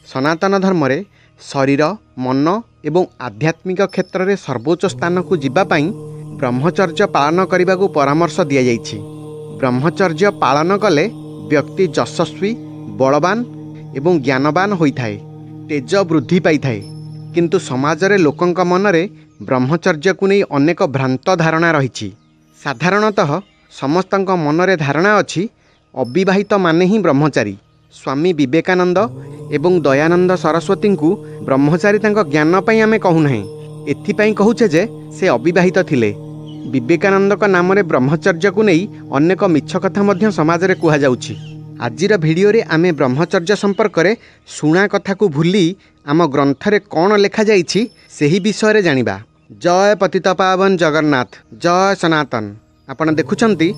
सनातन धर्म रे शरीर मन एवं आध्यात्मिक क्षेत्र में सर्वोच्च स्थान को जीवाई ब्रह्मचर्य पालन करने को परामर्श दि जाइछि। ब्रह्मचर्य पालन कले व्यक्ति यशस्वी बलवान एवं ज्ञानवान होइथाए, तेज वृद्धि पाइथाए। किंतु समाज रे लोकंक मनरे ब्रह्मचर्य को नहीं अनेक भ्रांत धारणा रही। साधारणतः समस्तंक मनरे धारणा अछि अविवाहित माने ही ब्रह्मचारी। स्वामी विवेकानंद एवं दयानंद सरस्वती को ब्रह्मचारी तांको ज्ञान पई आमे कहूना, एथिपाई कहूचे जे से अविवाहित थिले। विवेकानंद का नाम रे ब्रह्मचर्य को नहीं अनेक मिछ कथा मध्य समाज रे कुहा जाउछि। आजिर भिडियो रे आमे ब्रह्मचर्य संपर्क रे शुणा कथा को भूली आम ग्रंथ रे कौन लेखा जाइछि सेही विषय रे जानिबा। जय पतितपावन जगन्नाथ, जय सनातन। आपण देखुछंती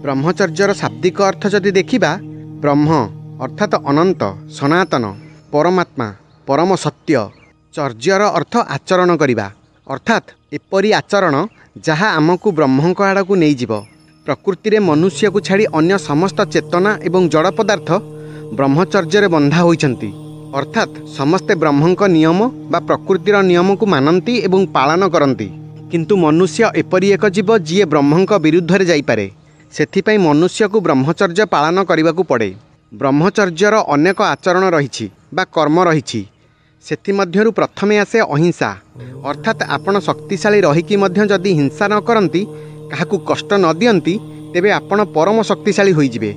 ब्रह्मचर्यर शाब्दिक अर्थ जदि देखिबा, ब्रह्म अर्थात अनंत, सनातन, परमात्मा, परम सत्य। चर्यर अर्थ आचरण करिबा, अर्थात एपरी आचरण जहाँ आमको ब्रह्मंक आड़क नहीं जीव। प्रकृति रे मनुष्य को छाड़ी अन्य समस्त चेतना एवं जड़ पदार्थ ब्रह्मचर्य बंधा होइछंती, अर्थात समस्ते ब्रह्मंक नियम बा प्रकृतिर नियम को मानती एवं पालन करती। किंतु मनुष्य एपरी एक जीव जी ब्रह्मंक विरुद्ध रे जाइपारे, सेथिपाई मनुष्य को ब्रह्मचर्य पालन करने को पड़े। ब्रह्मचर्यर अनेक आचरण रही बा कर्म रही। सेथिमध्यरु प्रथमे आसे अहिंसा, अर्थात आपण शक्तिशाली रहीकि मध्य जदि हिंसा न करती, काहाकू कष्ट न दियंती, तेबे आपण परम शक्तिशाली होइजिबे।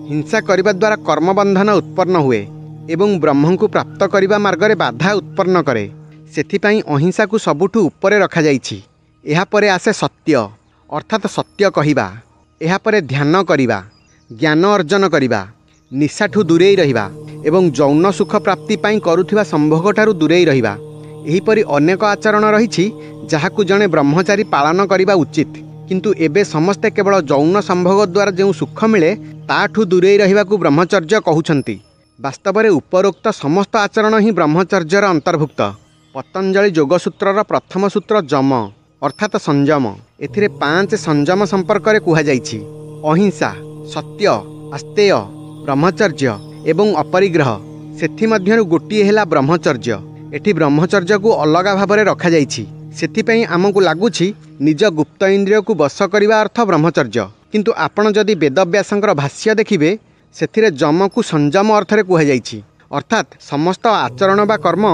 हिंसा करिबा द्वारा कर्मबंधन उत्पन्न हुए एवं ब्रह्म को प्राप्त करने मार्ग में बाधा उत्पन्न करे। सेथिपाई अहिंसा को सबुठु उपरे रखा जाइछि। एहा परे आसे सत्य, अर्थात सत्य कहिबा। एहा परे ध्यान करिबा, ज्ञान अर्जन करिबा, निशाठू दूरेई रहिबा एवं जौन सुख प्राप्ति पाई करुथिबा संभोग ठारू दूरेई रहिबा। एहीपरि अनेक आचरण रहिछि जाहाकू जणे ब्रह्मचारी पालन करिबा उचित। किंतु एबे समस्ते केवल जौन संभोग द्वारा जो सुख मिले ताठू दूरेई रहिबाकू ब्रह्मचर्य कहउछंती। वास्तव में उपरोक्त समस्त आचरण ही ब्रह्मचर्यर अंतर्भुक्त। पतंजलि योगसूत्रर प्रथम सूत्र जम अर्थात संयम। एथिरे 5 संयम संपर्क में कुहा जाइछि। अहिंसा, सत्य, आस्तेय, ब्रह्मचर्य एवं अपरिग्रह। सेथिमध्यरु गोटिए हेला ब्रह्मचर्य। एठी ब्रह्मचर्य को अलग भाव में रखा जाइछि। सेथिपई आमको लागुछि निज गुप्त इंद्रिय को वश करने अर्थ ब्रह्मचर्य। किंतु आपण जदि वेदव्यासंकर भाष्य देखिबे, सेथिरे जम को संयम अर्थरे कुहा जाइछि। अर्थात समस्त आचरण बा कर्म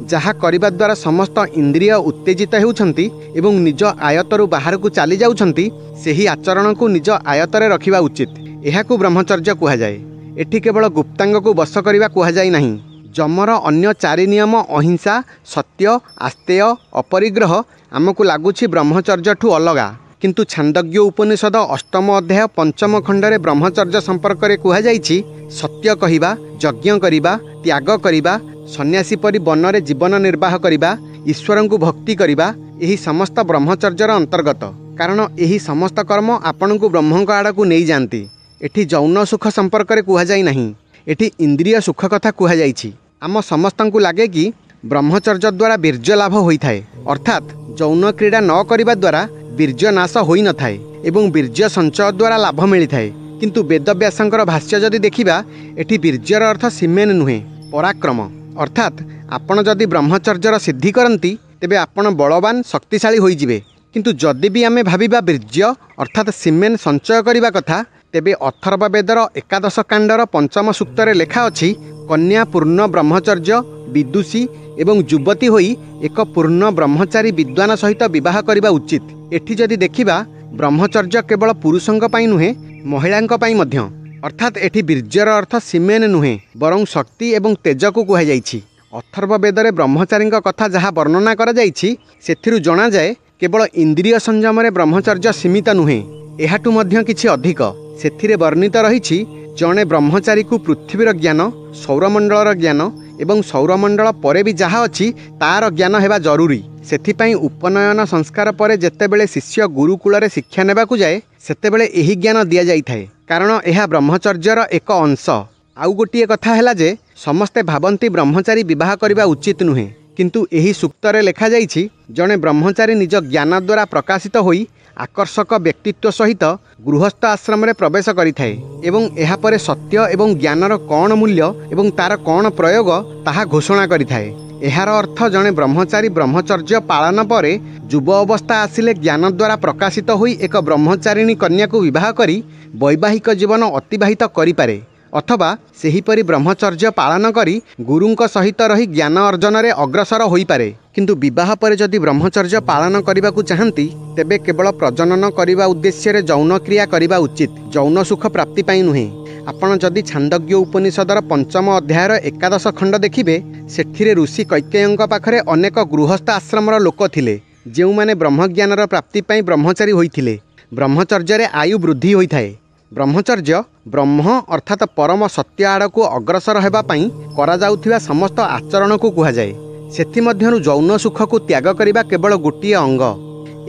जहा करिबा द्वारा समस्त इंद्रिय उत्तेजित होउछंती एवं निज आयतरु बाहर को चली जाउछंती, सेही आचरण को निज आयतरे रखिबा उचित। एहाकू ब्रह्मचर्य कुहा जाए। एठी केवल गुप्तांग को वश करिबा कुहा जाय नाही। जमर अन्य 4 नियम अहिंसा, सत्य, आस्तेय, अपरिग्रह आमको लागुछि ब्रह्मचर्य ठू अलगा। किंतु छांदोग्य उपनिषद 8म अध्याय 5म खंडरे ब्रह्मचर्य संपर्क में कुहा जाइछि सत्य कहिबा, यज्ञ करिबा, त्याग करिबा, सन्यासी परि बनरे जीवन निर्वाह करिबा, ईश्वर को भक्ति करिबा, एही समस्त ब्रह्मचर्यर अंतर्गत। कारण एही समस्त कर्म आपण को ब्रह्मंक आड़क नहीं जाती। एठी जौन सुख संपर्क में कुहा जाय नाही, एठी इंद्रिय सुख कथा कुहा जाइछि। आम समस्तंकु लागे कि ब्रह्मचर्य द्वारा वीर्य लाभ होइथाए, अर्थात जौन क्रीड़ा न करिबा द्वारा वीर्य नाश होई न थाए एवं वीर्य संचय द्वारा लाभ मिलिथाए। किंतु वेदव्यासंकर भाष्य जदि देखिबा, एठी वीर्यर अर्थ सीमेन नुहे, पराक्रम। अर्थात आपण जदि ब्रह्मचर्यर सिद्धि करंती, तेबे आपण बलवान शक्तिशाली होई जिवे। किंतु जदि भी आमे भाबिबा वीर्य अर्थात सीमेन संचय करिबा कथा, तेबे अथर्ववेदर 11 कांडर 5म सूक्तरे लेखा अछि कन्या पूर्ण ब्रह्मचर्य विदुषी एवं युवती होई एक पूर्ण ब्रह्मचारी विद्वान सहित विवाह करिबा उचित। एठी जदि देखिबा, ब्रह्मचर्य केवल पुरुषंक पई नुहे, महिलांक पई मध्य। अर्थात एठी वीर्यर अर्थ सीमेन नुहे, बरं शक्ति एवं तेज को कुहा जाइछि। अथर्ववेदरे ब्रह्मचारींक कथा जहाँ वर्णना करा जाइछि, सेथिरु जणा जाए केवल इंद्रिय संयम रे ब्रह्मचर्य सीमित नुहे, एहाटू मध्य किछि अधिक। सेथिरे वर्णित रहिछि जणे ब्रह्मचारी को पृथ्वीर ज्ञान, सौरमंडलर ज्ञान एवं सौरमंडल परे भी जहाँ अच्छी तार ज्ञान हेबा जरूरी। सेथिपाई उपनयन संस्कार परे जेतेबेले शिष्य गुरुकुल रे शिक्षा नेबाकू जाए, सेतेबेले एही ज्ञान दिया जाइथाए, कारण एहा ब्रह्मचर्यर एक अंश। आउ गोटिए कथा हैला जे समस्ते भाबंती ब्रह्मचारी विवाह करिबा उचित नुहे, किंतु एही सूक्तरे लेखा जाइछि जणे ब्रह्मचारी निज ज्ञान द्वारा प्रकाशित होई आकर्षक व्यक्तित्व सहित गृहस्थ आश्रम रे प्रवेश करिथाए एवं एहापरे सत्य एवं ज्ञानर कौन मूल्य एवं तार कौन प्रयोग ताहा घोषणा करिथाए। एहार अर्थ जड़े ब्रह्मचारी ब्रह्मचर्य पालन पर युव अवस्था आसिले ज्ञान द्वारा प्रकाशित होई एक ब्रह्मचारिणी कन्या को विवाह करी वैवाहिक जीवन अतिबाहित करिपारे अथवा सेहीपरि ब्रह्मचर्य पालन करी गुरुंक सहित रही ज्ञान अर्जन रे अग्रसर होई पारे। किंतु विवाह पर जदि ब्रह्मचर्य पालन करने को चाहती तेबे केवल प्रजनन करने उद्देश्य रे यौन क्रिया करने उचित, यौन सुख प्राप्ति पाई नुहे। आपण जदि छांदोग्य उपनिषदर 5म अध्यायर 11 खंड देखिबे सेठिरे ऋषि कैकेयीଙ୍କ पाखरे अनेक गृहस्थ आश्रमर लोक थिले जेउ माने ब्रह्मज्ञानर प्राप्ति पाई ब्रह्मचारी होइथिले। ब्रह्मचर्य रे आयु वृद्धि होइथाए। ब्रह्मचर्य ब्रह्म अर्थात परम सत्य आड़क अग्रसर हेबा पई करा जाउथिबा समस्त आचरण को कुहा जाए। सेथिमध्यरु यौन सुख को त्याग करिबा केवल गोटिए अंग।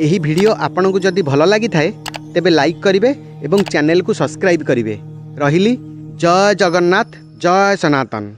एही भिडियो आपनकु जदि भल लागि थाए तेबे लाइक करिवे एवं चैनल को सब्सक्राइब करिवे। रहिली। जय जगन्नाथ, जय सनातन।